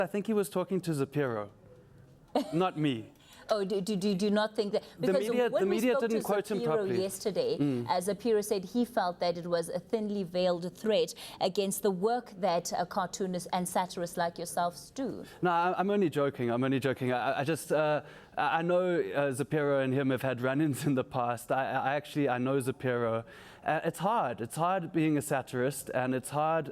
I think he was talking to Zapiro, not me. Oh, do not think that? Because the media didn't quote him properly. Yesterday, Zapiro said he felt that it was a thinly veiled threat against the work that cartoonists and satirists like yourselves do. No, I'm only joking. I'm only joking. I know Zapiro and him have had run-ins in the past. I know Zapiro. It's hard. It's hard being a satirist, and it's hard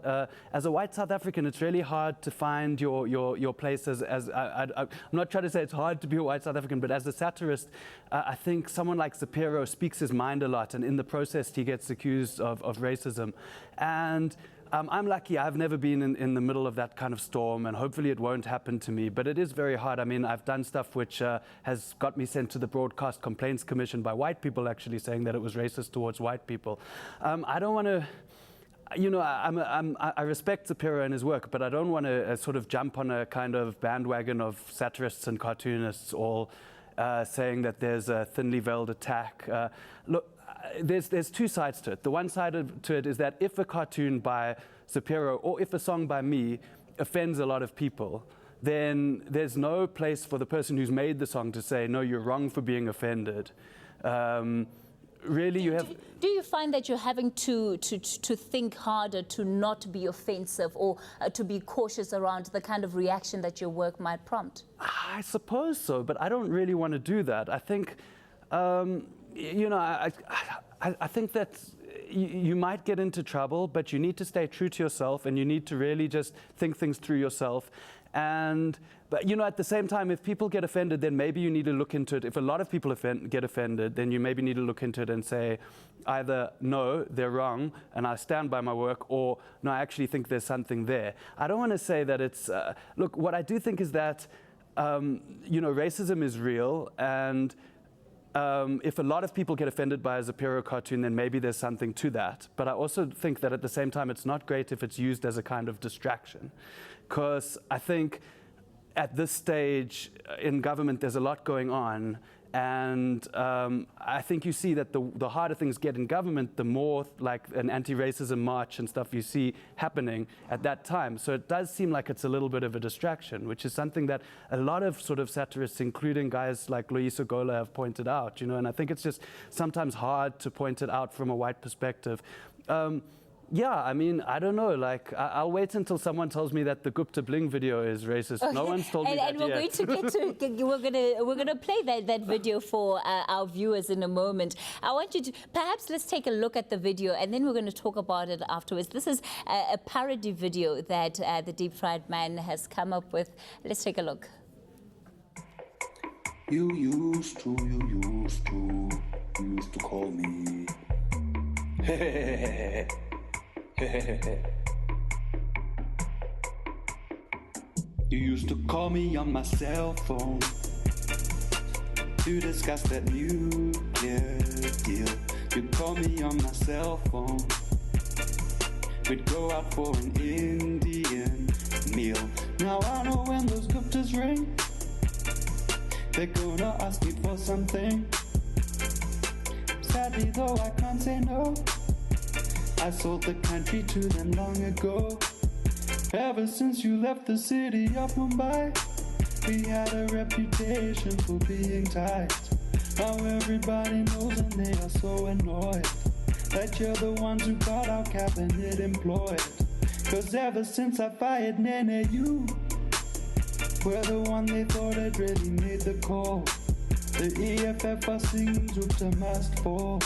as a white South African. It's really hard to find your place I'm not trying to say it's hard to be a white South African, but as a satirist, I think someone like Zapiro speaks his mind a lot, and in the process, he gets accused of racism. And I'm lucky. I've never been in the middle of that kind of storm, and hopefully it won't happen to me. But it is very hard. I mean, I've done stuff which has got me sent to the Broadcast Complaints Commission by white people, actually saying that it was racist towards white people. I don't want to. You know, I respect Zapiro and his work, but I don't want to sort of jump on a kind of bandwagon of satirists and cartoonists all saying that there's a thinly veiled attack. Look. There's two sides to it. The one side to it is that if a cartoon by Zapiro or if a song by me offends a lot of people, then there's no place for the person who's made the song to say, no, you're wrong for being offended. Really, do you find that you're having to think harder to not be offensive, or to be cautious around the kind of reaction that your work might prompt? I suppose so, but I don't really want to do that. I think you know, I think that you might get into trouble, but you need to stay true to yourself, and you need to really just think things through yourself. But you know, at the same time, if people get offended, then maybe you need to look into it. If a lot of people get offended, then you maybe need to look into it and say, either no, they're wrong, and I stand by my work, or no, I actually think there's something there. I don't want to say that it's look. What I do think is that you know, racism is real, and if a lot of people get offended by a Zapiro cartoon, then maybe there's something to that. But I also think that at the same time, it's not great if it's used as a kind of distraction. Because I think at this stage in government, there's a lot going on. And I think you see that the harder things get in government, the more like an anti-racism march and stuff you see happening at that time. So it does seem like it's a little bit of a distraction, which is something that a lot of sort of satirists, including guys like Loyiso Gola, have pointed out. You know, and I think it's just sometimes hard to point it out from a white perspective. Yeah, I mean, I don't know. Like, I'll wait until someone tells me that the Gupta bling video is racist. Okay. No one's told me that yet. And we're going to play that video for our viewers in a moment. I want you to perhaps let's take a look at the video, and then we're going to talk about it afterwards. This is a parody video that the Deep Fried Man has come up with. Let's take a look. You used to call me. You used to call me on my cell phone to discuss that nuclear deal. You'd call me on my cell phone. We'd go out for an Indian meal. Now I know when those Guptas ring, they're gonna ask me for something. Sadly though, I can't say no. I sold the country to them long ago. Ever since you left the city of Mumbai, we had a reputation for being tight. Now everybody knows and they are so annoyed that you're the ones who got our cabinet employed. Cause ever since I fired Nene, you were the one they thought had really made the call. The EFF are singing Gupta must fall.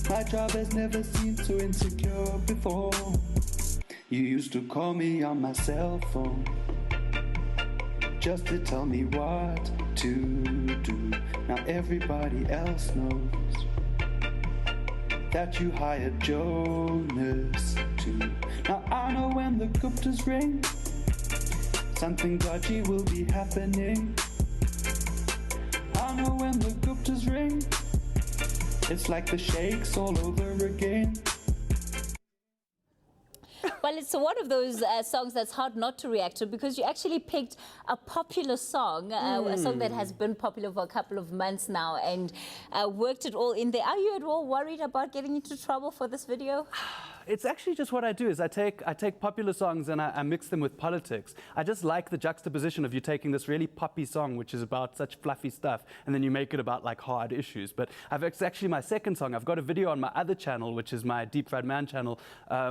My job has never seemed so insecure before. You used to call me on my cell phone just to tell me what to do. Now everybody else knows that you hired Jonas too. Now I know when the Guptas ring, something dodgy will be happening. I know when the Guptas ring, it's like the shakes all over again. Well, it's one of those songs that's hard not to react to, because you actually picked a popular song, a song that has been popular for a couple of months now, and worked it all in there. Are you at all worried about getting into trouble for this video? It's actually just what I do is I take popular songs and I mix them with politics. I just like the juxtaposition of you taking this really poppy song, which is about such fluffy stuff, and then you make it about like hard issues. But it's actually my second song. I've got a video on my other channel, which is my Deep Fried Man channel,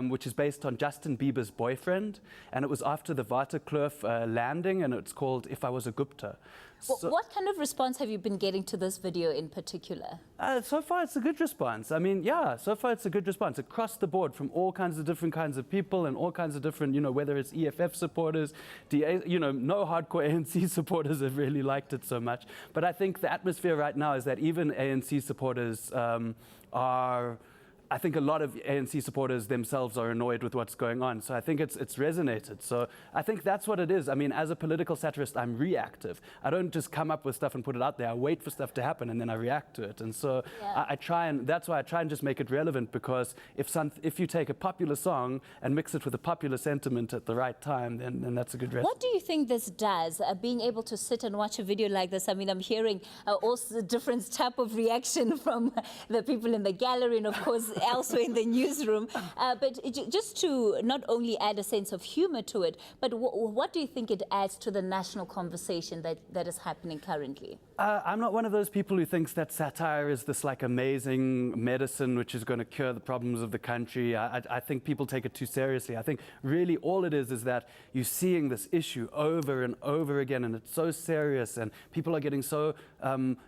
which is based on Justin Bieber's Boyfriend, and it was after the Waterkloof landing, and it's called If I Was a Gupta. So, What kind of response have you been getting to this video in particular? so far, it's a good response. I mean, yeah, so far it's a good response across the board from all kinds of different kinds of people and all kinds of different, whether it's EFF supporters, DA, no hardcore ANC supporters have really liked it so much. But I think the atmosphere right now is that even ANC supporters I think a lot of ANC supporters themselves are annoyed with what's going on. So I think it's resonated. So I think that's what it is. I mean, as a political satirist, I'm reactive. I don't just come up with stuff and put it out there. I wait for stuff to happen and then I react to it. And so I try and that's why I try and just make it relevant, because if you take a popular song and mix it with a popular sentiment at the right time, then that's a good recipe. What do you think this does, being able to sit and watch a video like this? I mean, I'm hearing also different type of reaction from the people in the gallery and, of course, elsewhere in the newsroom. But just to not only add a sense of humor to it, but what do you think it adds to the national conversation that is happening currently? I'm not one of those people who thinks that satire is this like amazing medicine which is going to cure the problems of the country. I think people take it too seriously. I think really all it is that you're seeing this issue over and over again, and it's so serious, and people are getting so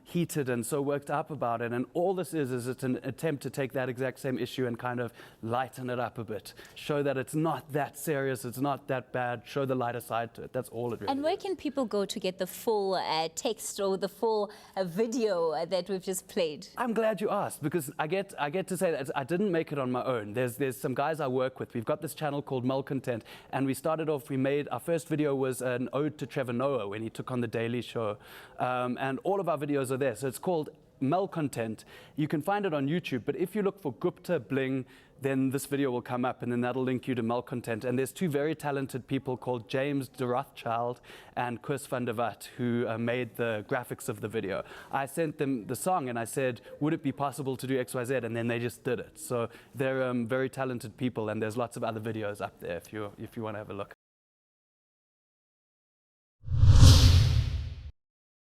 heated and so worked up about it. And all this is it's an attempt to take that exact same issue and kind of lighten it up a bit, show that it's not that serious, it's not that bad, show the lighter side to it. That's all it really is. And where can people go to get the full text or the full video that we've just played? I'm glad you asked, because I get to say that I didn't make it on my own. There's some guys I work with. We've got this channel called Malcontent, and we started off, our first video was an ode to Trevor Noah when he took on The Daily Show. And all of our videos are there. So it's called Malcontent. You can find it on YouTube, but if you look for Gupta Bling, then this video will come up, and then that'll link you to Malcontent. And there's two very talented people called James de Rothschild and Koos van der Walt, who made the graphics of the video. I sent them the song and I said, would it be possible to do XYZ? And then they just did it. So they're very talented people, and there's lots of other videos up there if you want to have a look.